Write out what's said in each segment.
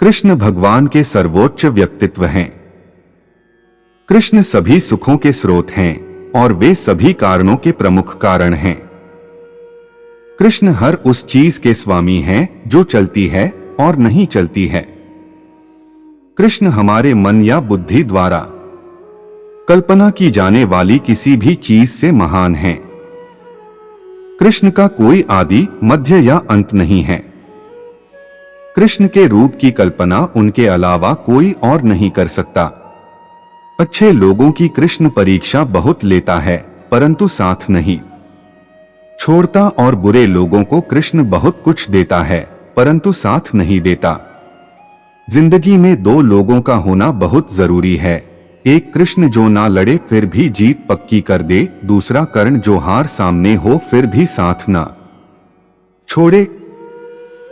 कृष्ण भगवान के सर्वोच्च व्यक्तित्व हैं। कृष्ण सभी सुखों के स्रोत हैं और वे सभी कारणों के प्रमुख कारण हैं। कृष्ण हर उस चीज के स्वामी हैं जो चलती है और नहीं चलती है। कृष्ण हमारे मन या बुद्धि द्वारा कल्पना की जाने वाली किसी भी चीज से महान हैं। कृष्ण का कोई आदि, मध्य या अंत नहीं है। कृष्ण के रूप की कल्पना उनके अलावा कोई और नहीं कर सकता। अच्छे लोगों की कृष्ण परीक्षा बहुत लेता है परंतु साथ नहीं छोड़ता, और बुरे लोगों को कृष्ण बहुत कुछ देता है परंतु साथ नहीं देता। जिंदगी में दो लोगों का होना बहुत जरूरी है। एक कृष्ण जो ना लड़े फिर भी जीत पक्की कर दे, दूसरा कर्ण जो हार सामने हो फिर भी साथ ना छोड़े।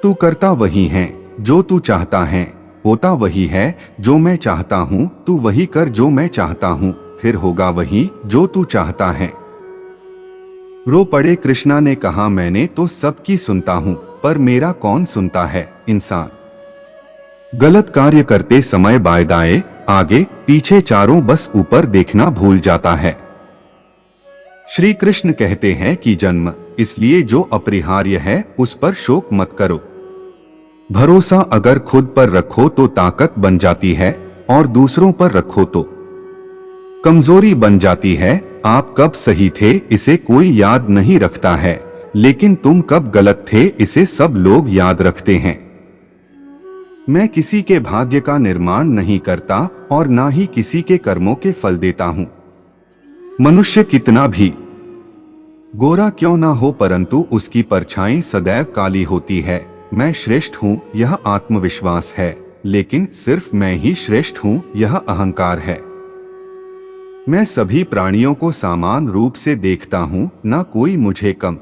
तू करता वही है जो तू चाहता है, होता वही है जो मैं चाहता हूँ। तू वही कर जो मैं चाहता हूँ, फिर होगा वही जो तू चाहता है। रो पड़े कृष्णा ने कहा, मैंने तो सबकी सुनता हूँ पर मेरा कौन सुनता है। इंसान गलत कार्य करते समय बाएं दाएं, आगे पीछे चारों बस ऊपर देखना भूल जाता है। श्री कृष्ण कहते हैं कि जन्म इसलिए जो अपरिहार्य है उस पर शोक मत करो। भरोसा अगर खुद पर रखो तो ताकत बन जाती है और दूसरों पर रखो तो कमजोरी बन जाती है। आप कब सही थे इसे कोई याद नहीं रखता है, लेकिन तुम कब गलत थे इसे सब लोग याद रखते हैं। मैं किसी के भाग्य का निर्माण नहीं करता और ना ही किसी के कर्मों के फल देता हूं। मनुष्य कितना भी गोरा क्यों ना हो परंतु उसकी परछाई सदैव काली होती है। मैं श्रेष्ठ हूं यह आत्मविश्वास है, लेकिन सिर्फ मैं ही श्रेष्ठ हूं यह अहंकार है। मैं सभी प्राणियों को समान रूप से देखता हूं, ना कोई मुझे कम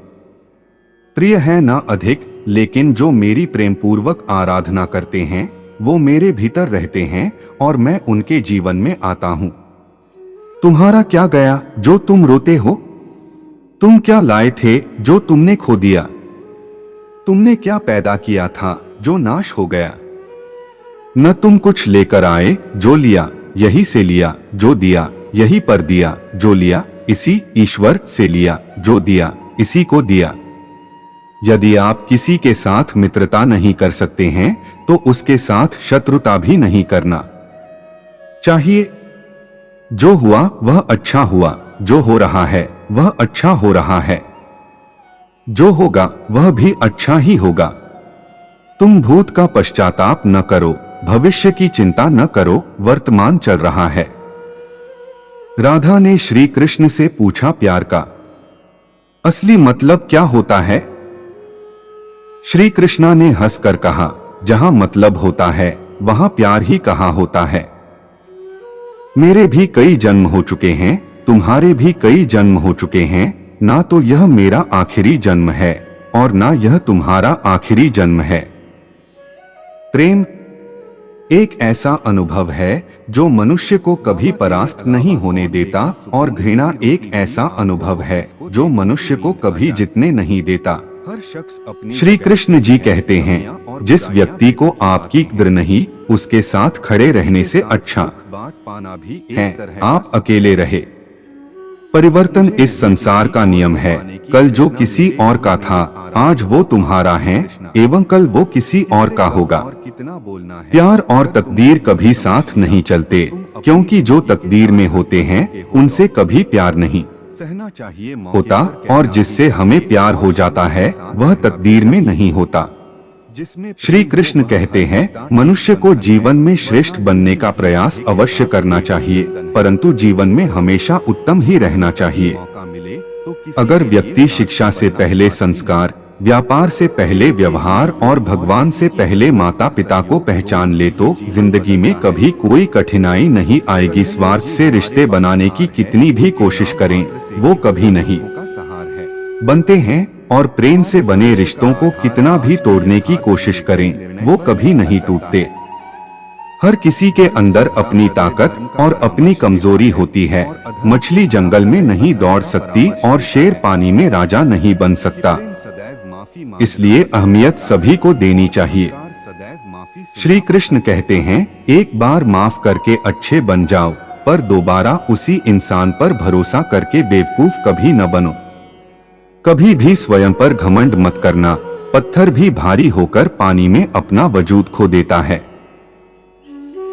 प्रिय है ना अधिक, लेकिन जो मेरी प्रेमपूर्वक आराधना करते हैं वो मेरे भीतर रहते हैं और मैं उनके जीवन में आता हूं। तुम्हारा क्या गया जो तुम रोते हो? तुम क्या लाए थे जो तुमने खो दिया? तुमने क्या पैदा किया था जो नाश हो गया? न तुम कुछ लेकर आए जो लिया यही से लिया, जो दिया यही पर दिया, जो लिया इसी ईश्वर से लिया, जो दिया इसी को दिया। यदि आप किसी के साथ मित्रता नहीं कर सकते हैं तो उसके साथ शत्रुता भी नहीं करना चाहिए। जो हुआ वह अच्छा हुआ, जो हो रहा है वह अच्छा हो रहा है, जो होगा वह भी अच्छा ही होगा। तुम भूत का पश्चाताप न करो, भविष्य की चिंता न करो, वर्तमान चल रहा है। राधा ने श्री कृष्ण से पूछा, प्यार का असली मतलब क्या होता है? श्री कृष्णा ने हंसकर कहा, जहां मतलब होता है वहां प्यार ही कहाँ होता है। मेरे भी कई जन्म हो चुके हैं, तुम्हारे भी कई जन्म हो चुके हैं, ना तो यह मेरा आखिरी जन्म है और ना यह तुम्हारा आखिरी जन्म है। प्रेम एक ऐसा अनुभव है जो मनुष्य को कभी परास्त नहीं होने देता, और घृणा एक ऐसा अनुभव है जो मनुष्य को कभी जीतने नहीं देता। हर शख्स अपनी श्री कृष्ण जी कहते हैं, जिस व्यक्ति को आपकी कद्र नहीं उसके साथ खड़े रहने से अच्छा है आप अकेले रहे। परिवर्तन इस संसार का नियम है। कल जो किसी और का था आज वो तुम्हारा है एवं कल वो किसी और का होगा। प्यार और तकदीर कभी साथ नहीं चलते, क्योंकि जो तकदीर में होते हैं उनसे कभी प्यार नहीं होता, और जिससे हमें प्यार हो जाता है वह तकदीर में नहीं होता। श्री कृष्ण कहते हैं, मनुष्य को जीवन में श्रेष्ठ बनने का प्रयास अवश्य करना चाहिए, परंतु जीवन में हमेशा उत्तम ही रहना चाहिए। अगर व्यक्ति शिक्षा से पहले संस्कार, व्यापार से पहले व्यवहार और भगवान से पहले माता पिता को पहचान ले तो जिंदगी में कभी कोई कठिनाई नहीं आएगी। स्वार्थ से रिश्ते बनाने की कितनी भी कोशिश करें वो कभी नहीं बनते हैं, और प्रेम से बने रिश्तों को कितना भी तोड़ने की कोशिश करें वो कभी नहीं टूटते। हर किसी के अंदर अपनी ताकत और अपनी कमजोरी होती है। मछली जंगल में नहीं दौड़ सकती और शेर पानी में राजा नहीं बन सकता, इसलिए अहमियत सभी को देनी चाहिए। श्री कृष्ण कहते हैं, एक बार माफ करके अच्छे बन जाओ, पर दोबारा उसी इंसान पर भरोसा करके बेवकूफ कभी न बनो। कभी भी स्वयं पर घमंड मत करना, पत्थर भी भारी होकर पानी में अपना वजूद खो देता है।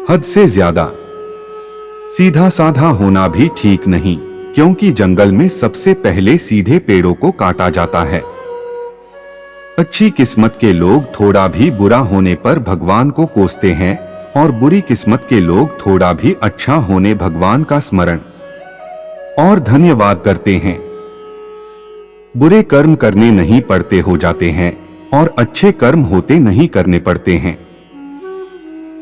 हद से ज्यादा सीधा साधा होना भी ठीक नहीं, क्योंकि जंगल में सबसे पहले सीधे पेड़ों को काटा जाता है। अच्छी किस्मत के लोग थोड़ा भी बुरा होने पर भगवान को कोसते हैं, और बुरी किस्मत के लोग थोड़ा भी अच्छा होने भगवान का स्मरण और धन्यवाद करते हैं। बुरे कर्म करने नहीं पड़ते हो जाते हैं, और अच्छे कर्म होते नहीं करने पड़ते हैं।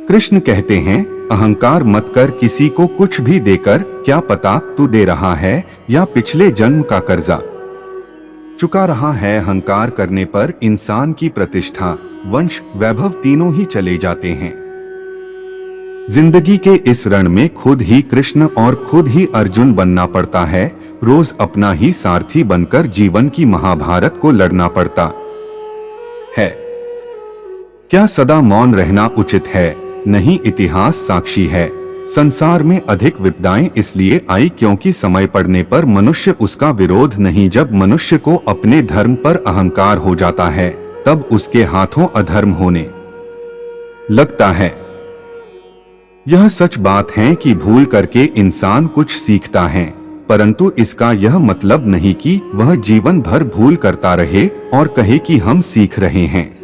कृष्ण कहते हैं, अहंकार मत कर किसी को कुछ भी देकर, क्या पता तू दे रहा है या पिछले जन्म का कर्जा चुका रहा है। अहंकार करने पर इंसान की प्रतिष्ठा, वंश, वैभव तीनों ही चले जाते हैं। जिंदगी के इस रण में खुद ही कृष्ण और खुद ही अर्जुन बनना पड़ता है। रोज अपना ही सारथी बनकर जीवन की महाभारत को लड़ना पड़ता है। क्या सदा मौन रहना उचित है? नहीं, इतिहास साक्षी है। संसार में अधिक विपदाएं इसलिए आई क्योंकि समय पड़ने पर मनुष्य उसका विरोध नहीं। जब मनुष्य को अपने धर्म पर अहंकार हो जाता है, तब उसके हाथों अधर्म होने लगता है। यह सच बात है कि भूल करके इंसान कुछ सीखता है, परंतु इसका यह मतलब नहीं कि वह जीवन भर भूल करता रहे और कहे कि हम सीख रहे हैं।